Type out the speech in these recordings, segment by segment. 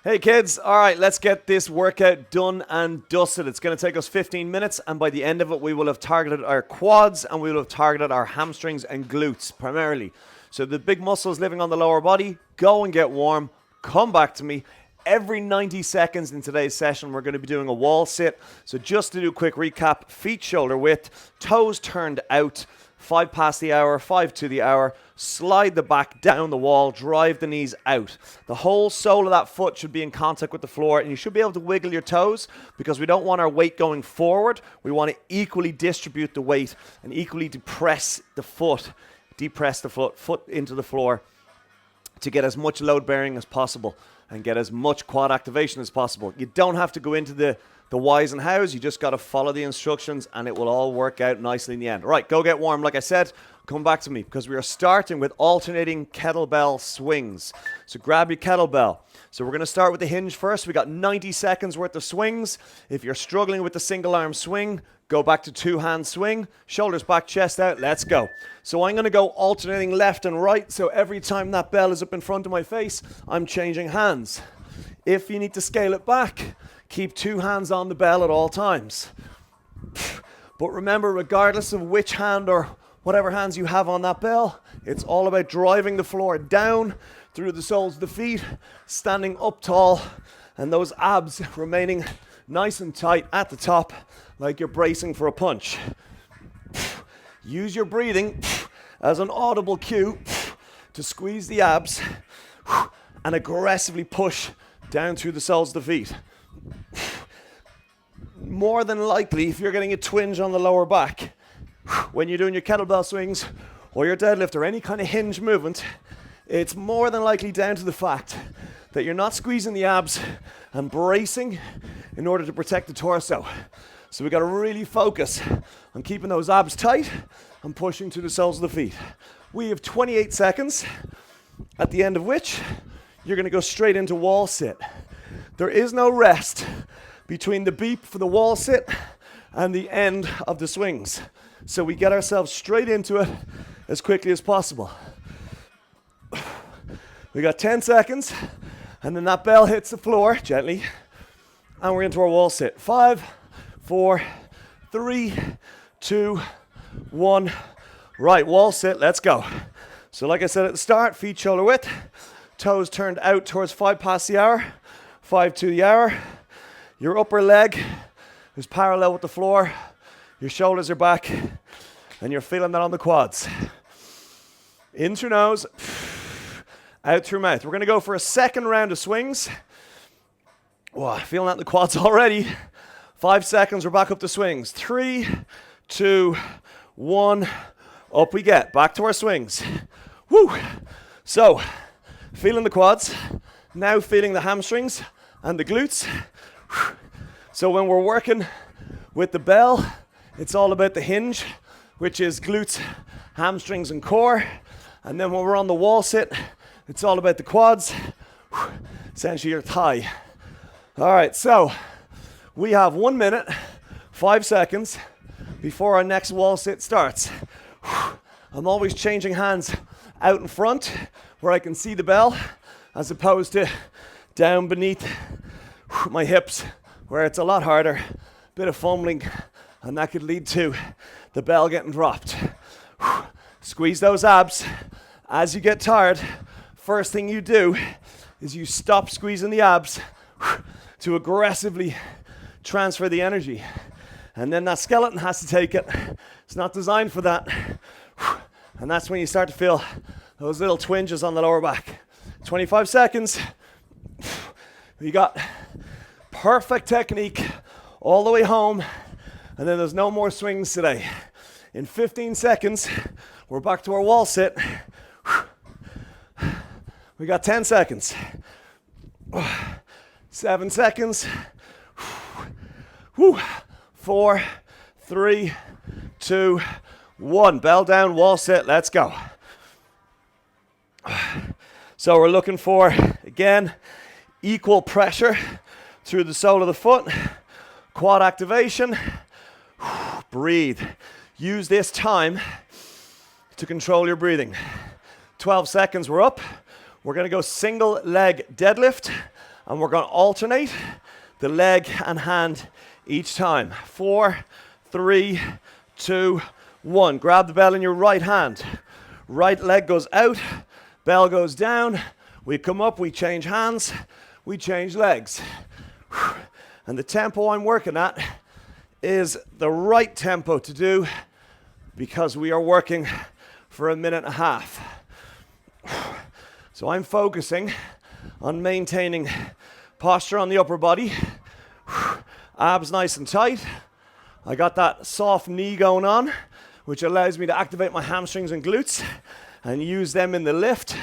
Hey kids, alright, let's get this workout done and dusted. It's going to take us 15 minutes, and by the end of it we will have targeted our quads and we will have targeted our hamstrings and glutes primarily. So the big muscles living on the lower body, go and get warm, come back to me. Every 90 seconds in today's session we're going to be doing a wall sit. So just to do a quick recap, feet shoulder width, toes turned out, 5 past the hour, 5 to the hour, slide the back down the wall, drive the knees out. The whole sole of that foot should be in contact with the floor, and you should be able to wiggle your toes because we don't want our weight going forward. We want to equally distribute the weight and equally depress the foot into the floor to get as much load bearing as possible and get as much quad activation as possible. You don't have to go into the whys and hows, you just got to follow the instructions and it will all work out nicely in the end. Right, go get warm. Like I said, come back to me because we are starting with alternating kettlebell swings. So grab your kettlebell. So we're going to start with the hinge first. We got 90 seconds worth of swings. If you're struggling with the single arm swing, go back to 2-hand swing, shoulders back, chest out, let's go. So I'm going to go alternating left and right. So every time that bell is up in front of my face, I'm changing hands. If you need to scale it back, keep 2 hands on the bell at all times. But remember, regardless of which hand or whatever hands you have on that bell, it's all about driving the floor down through the soles of the feet, standing up tall, and those abs remaining nice and tight at the top like you're bracing for a punch. Use your breathing as an audible cue to squeeze the abs and aggressively push down through the soles of the feet. More than likely, if you're getting a twinge on the lower back when you're doing your kettlebell swings or your deadlift or any kind of hinge movement, it's more than likely down to the fact that you're not squeezing the abs and bracing in order to protect the torso. So we've got to really focus on keeping those abs tight and pushing to the soles of the feet. We have 28 seconds, at the end of which you're going to go straight into wall sit. There is no rest between the beep for the wall sit and the end of the swings. So we get ourselves straight into it as quickly as possible. We got 10 seconds, and then that bell hits the floor gently, and we're into our wall sit. 5, 4, 3, 2, 1. Right, wall sit, let's go. So like I said at the start, feet shoulder width, toes turned out towards 5 past the hour, 5 to the hour. Your upper leg is parallel with the floor, your shoulders are back, and you're feeling that on the quads. In through nose, out through mouth. We're going to go for a second round of swings. Wow, feeling that in the quads already. 5 seconds, we're back up to swings. 3, 2, 1, up we get. Back to our swings. Woo! So, feeling the quads, now feeling the hamstrings and the glutes. So when we're working with the bell, it's all about the hinge, which is glutes, hamstrings, and core. And then when we're on the wall sit, it's all about the quads, essentially your thigh. All right, so we have 1 minute, 5 seconds before our next wall sit starts. I'm always changing hands out in front where I can see the bell, as opposed to down beneath my hips where it's a lot harder, bit of fumbling, and that could lead to the bell getting dropped. Squeeze those abs. As you get tired, first thing you do is you stop squeezing the abs to aggressively transfer the energy. And then that skeleton has to take it. It's not designed for that. And that's when you start to feel those little twinges on the lower back. 25 seconds. You got perfect technique all the way home, and then there's no more swings today. In 15 seconds, we're back to our wall sit. We got 10 seconds. 7 seconds. 4, 3, 2, 1. Bell down, wall sit, let's go. So we're looking for, again, equal pressure through the sole of the foot. Quad activation. Breathe. Use this time to control your breathing. 12 seconds, we're up. We're gonna go single leg deadlift, and we're gonna alternate the leg and hand each time. 4, 3, 2, 1. Grab the bell in your right hand. Right leg goes out, bell goes down. We come up, we change hands, we change legs. And the tempo I'm working at is the right tempo to do because we are working for 1.5 minutes. So I'm focusing on maintaining posture on the upper body, abs nice and tight. I got that soft knee going on, which allows me to activate my hamstrings and glutes and use them in the lift.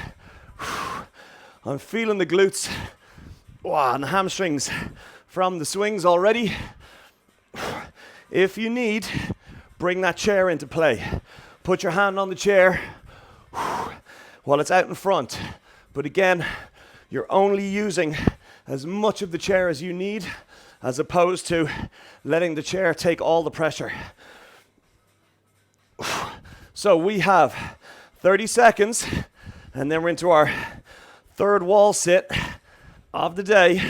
I'm feeling the glutes and the hamstrings from the swings already. If you need, bring that chair into play. Put your hand on the chair while it's out in front. But again, you're only using as much of the chair as you need, as opposed to letting the chair take all the pressure. So we have 30 seconds, and then we're into our third wall sit of the day.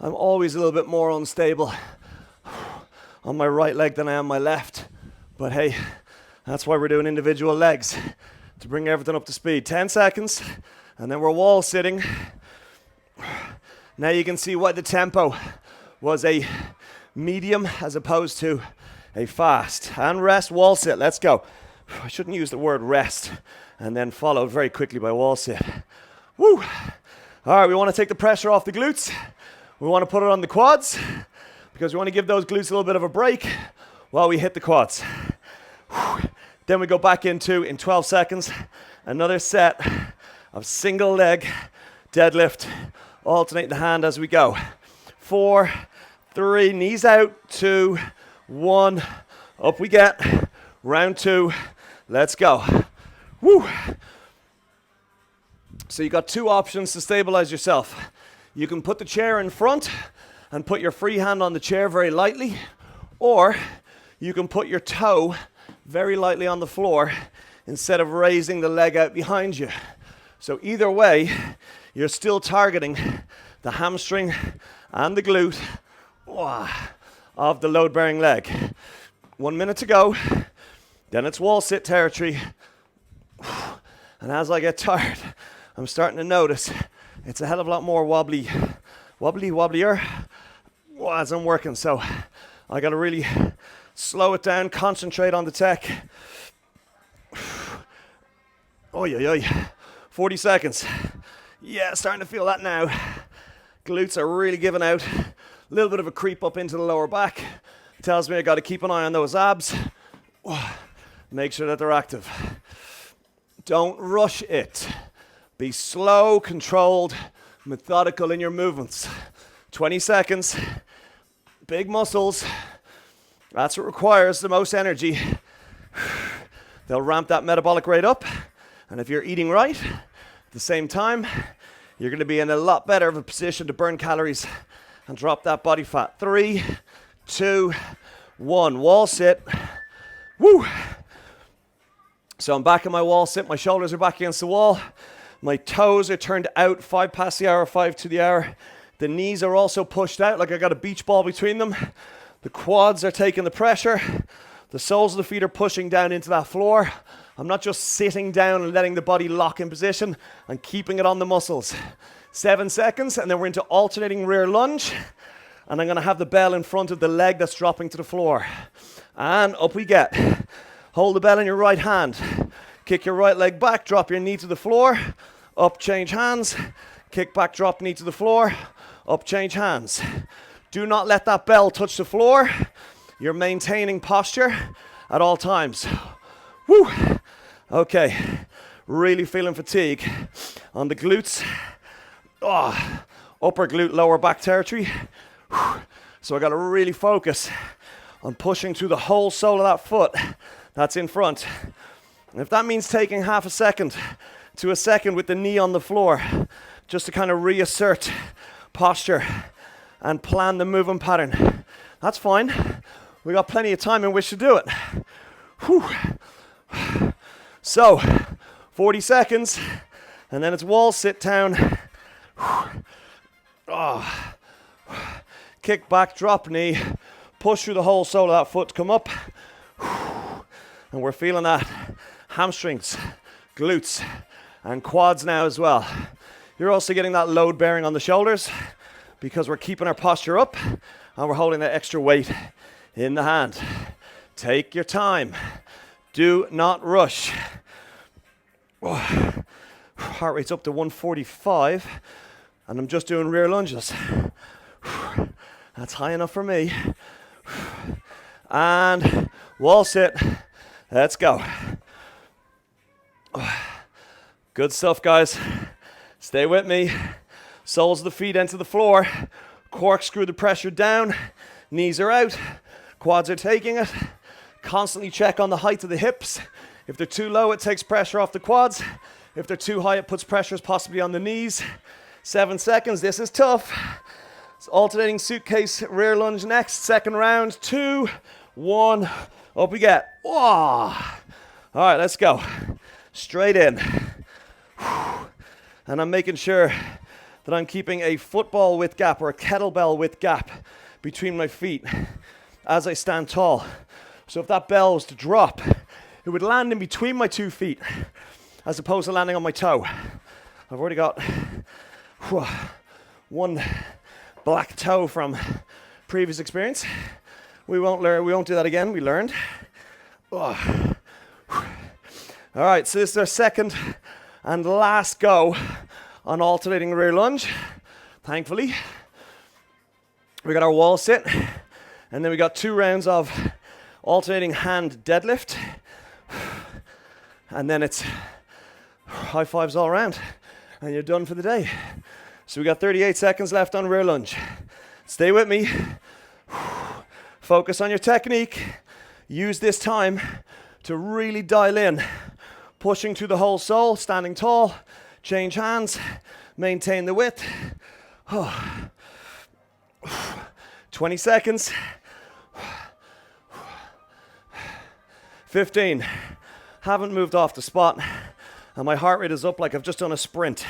I'm always a little bit more unstable on my right leg than I am my left. But hey, that's why we're doing individual legs, to bring everything up to speed. 10 seconds, and then we're wall sitting. Now you can see why the tempo was a medium as opposed to a fast. And rest, wall sit, let's go. I shouldn't use the word rest and then followed very quickly by wall sit. Woo! All right, we want to take the pressure off the glutes. We want to put it on the quads because we want to give those glutes a little bit of a break while we hit the quads. Then we go back into, in 12 seconds, another set of single leg deadlift. Alternate the hand as we go. 4, 3, knees out, 2, 1, up we get. Round 2, let's go. Woo! So you got 2 options to stabilize yourself. You can put the chair in front and put your free hand on the chair very lightly, or you can put your toe very lightly on the floor instead of raising the leg out behind you. So either way, you're still targeting the hamstring and the glute of the load-bearing leg. 1 minute to go, then it's wall sit territory. And as I get tired, I'm starting to notice it's a hell of a lot more wobblier as I'm working. So I gotta really slow it down, concentrate on the tech. 40 seconds. Yeah, starting to feel that now. Glutes are really giving out. A little bit of a creep up into the lower back. Tells me I gotta keep an eye on those abs. Make sure that they're active. Don't rush it. Be slow, controlled, methodical in your movements. 20 seconds. Big muscles. That's what requires the most energy. They'll ramp that metabolic rate up. And if you're eating right, at the same time, you're going to be in a lot better of a position to burn calories and drop that body fat. 3, 2, 1. Wall sit. Woo! So I'm back in my wall sit. My shoulders are back against the wall. My toes are turned out 5 past the hour, 5 to the hour. The knees are also pushed out like I got a beach ball between them. The quads are taking the pressure. The soles of the feet are pushing down into that floor. I'm not just sitting down and letting the body lock in position. I'm keeping it on the muscles. 7 seconds, and then we're into alternating rear lunge. And I'm going to have the bell in front of the leg that's dropping to the floor. And up we get. Hold the bell in your right hand. Kick your right leg back, drop your knee to the floor. Up, change hands. Kick back, drop knee to the floor. Up, change hands. Do not let that bell touch the floor. You're maintaining posture at all times. Woo! Okay, really feeling fatigue on the glutes. Upper glute, lower back territory. So I gotta really focus on pushing through the whole sole of that foot that's in front. And if that means taking half a second to a second with the knee on the floor, just to kind of reassert posture and plan the movement pattern, that's fine. We got plenty of time in which to do it. Whew. So, 40 seconds, and then it's wall sit down. Oh. Kick back, drop knee, push through the whole sole of that foot to come up. And we're feeling that hamstrings, glutes, and quads now as well. You're also getting that load bearing on the shoulders because we're keeping our posture up and we're holding that extra weight in the hand. Take your time. Do not rush. Heart rate's up to 145 and I'm just doing rear lunges. That's high enough for me. And wall sit. Let's go. Good stuff, guys. Stay with me. Soles of the feet into the floor. Corkscrew the pressure down. Knees are out. Quads are taking it. Constantly check on the height of the hips. If they're too low, it takes pressure off the quads. If they're too high, it puts pressures possibly on the knees. 7 seconds. This is tough. It's alternating suitcase rear lunge next. Second round. 2, 1. Up we get. Whoa. All right, let's go. Straight in. And I'm making sure that I'm keeping a football width gap or a kettlebell width gap between my feet as I stand tall. So if that bell was to drop, it would land in between my 2 feet as opposed to landing on my toe. I've already got one black toe from previous experience. We won't do that again. We learned. All right, so this is our second and last go on alternating rear lunge. Thankfully, we got our wall sit, and then we got 2 rounds of alternating hand deadlift, and then it's high fives all around, and you're done for the day. So we got 38 seconds left on rear lunge. Stay with me. Focus on your technique. Use this time to really dial in. Pushing through the whole sole, standing tall, change hands, maintain the width. 20 seconds. 15. Haven't moved off the spot, and my heart rate is up like I've just done a sprint.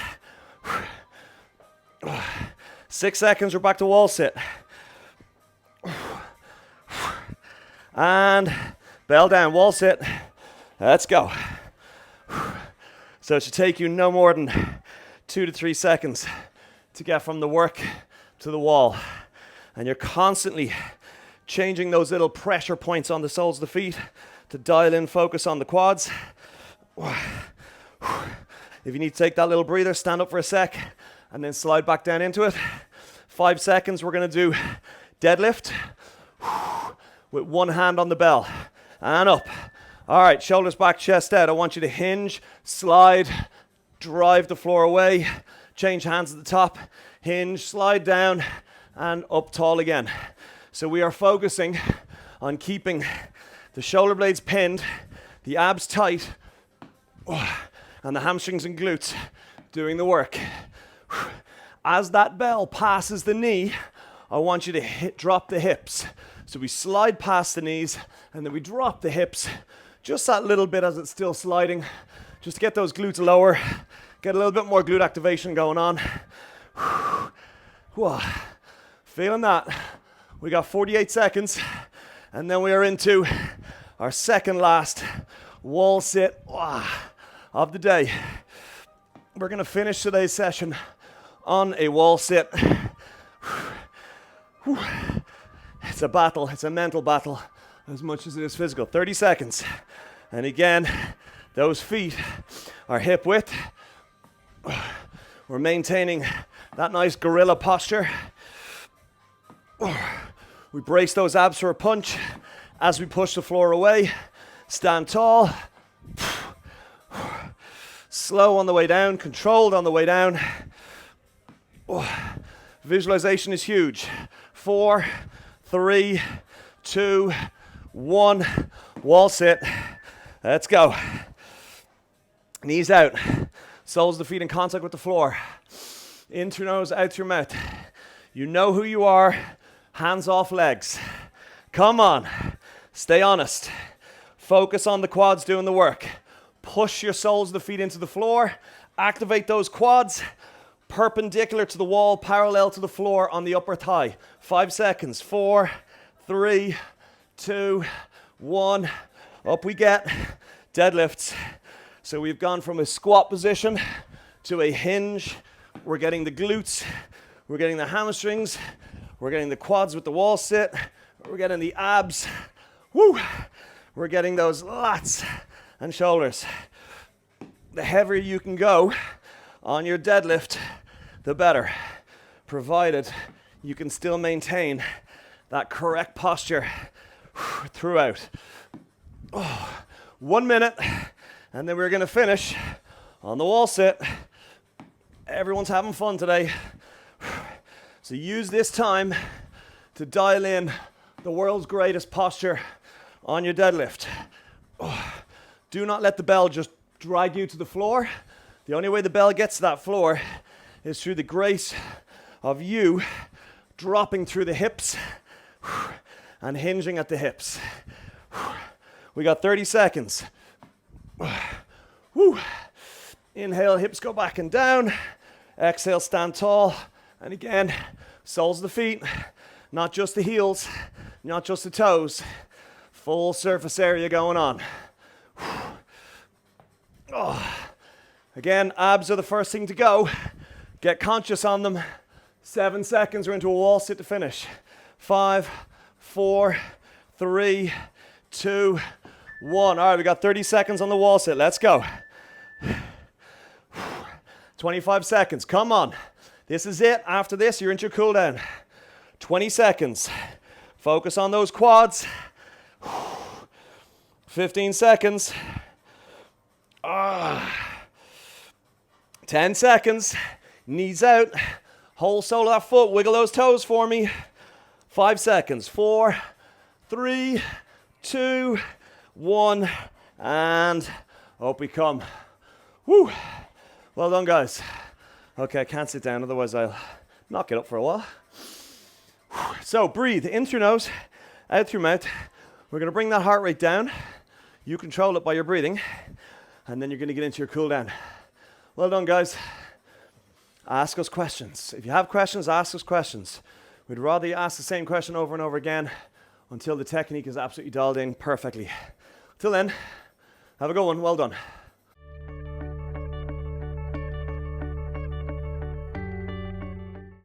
6 seconds, we're back to wall sit. And bell down, wall sit. Let's go. So it should take you no more than 2 to 3 seconds to get from the work to the wall. And you're constantly changing those little pressure points on the soles of the feet to dial in focus on the quads. If you need to take that little breather, stand up for a sec and then slide back down into it. 5 seconds, we're going to do deadlift with one hand on the bell and up. All right, shoulders back, chest out. I want you to hinge, slide, drive the floor away, change hands at the top, hinge, slide down, and up tall again. So we are focusing on keeping the shoulder blades pinned, the abs tight, and the hamstrings and glutes doing the work. As that bell passes the knee, I want you to drop the hips. So we slide past the knees, and then we drop the hips just that little bit as it's still sliding, just to get those glutes lower, get a little bit more glute activation going on. Feeling that. We got 48 seconds, and then we are into our second last wall sit of the day. We're gonna finish today's session on a wall sit. It's a battle, it's a mental battle as much as it is physical. 30 seconds. And again, those feet are hip width. We're maintaining that nice gorilla posture. We brace those abs for a punch as we push the floor away. Stand tall. Slow on the way down, controlled on the way down. Visualization is huge. 4, 3, 2, 1. Wall sit. Let's go. Knees out. Soles of the feet in contact with the floor. In through nose, out through mouth. You know who you are. Hands off legs. Come on. Stay honest. Focus on the quads doing the work. Push your soles of the feet into the floor. Activate those quads. Perpendicular to the wall, parallel to the floor on the upper thigh. 5 seconds. 4, 3, 2, 1. Up we get. Deadlifts. So we've gone from a squat position to a hinge. We're getting the glutes. We're getting the hamstrings. We're getting the quads with the wall sit. We're getting the abs. Woo! We're getting those lats and shoulders. The heavier you can go on your deadlift, the better, provided you can still maintain that correct posture throughout. 1 minute, and then we're going to finish on the wall sit. Everyone's having fun today. So use this time to dial in the world's greatest posture on your deadlift. Do not let the bell just drag you to the floor. The only way the bell gets to that floor is through the grace of you dropping through the hips and hinging at the hips. We got 30 seconds. Woo. Inhale, hips go back and down. Exhale, stand tall. And again, soles of the feet, not just the heels, not just the toes. Full surface area going on. Again, abs are the first thing to go. Get conscious on them. 7 seconds, we're into a wall sit to finish. 5, 4, 3, 2, 1. All right, we got 30 seconds on the wall sit. Let's go. 25 seconds, come on. This is it. After this, you're into your cool down. 20 seconds. Focus on those quads. 15 seconds. 10 seconds. Knees out. Whole sole of that foot. Wiggle those toes for me. 5 seconds. 4, 3, 2, 1. And up we come. Woo. Well done, guys. Okay, I can't sit down, otherwise I'll not get up for a while. So breathe in through nose, out through mouth. We're going to bring that heart rate down. You control it by your breathing. And then you're going to get into your cool down. Well done, guys. Ask us questions. If you have questions, ask us questions. We'd rather you ask the same question over and over again until the technique is absolutely dialed in perfectly. Till then, have a good one. Well done.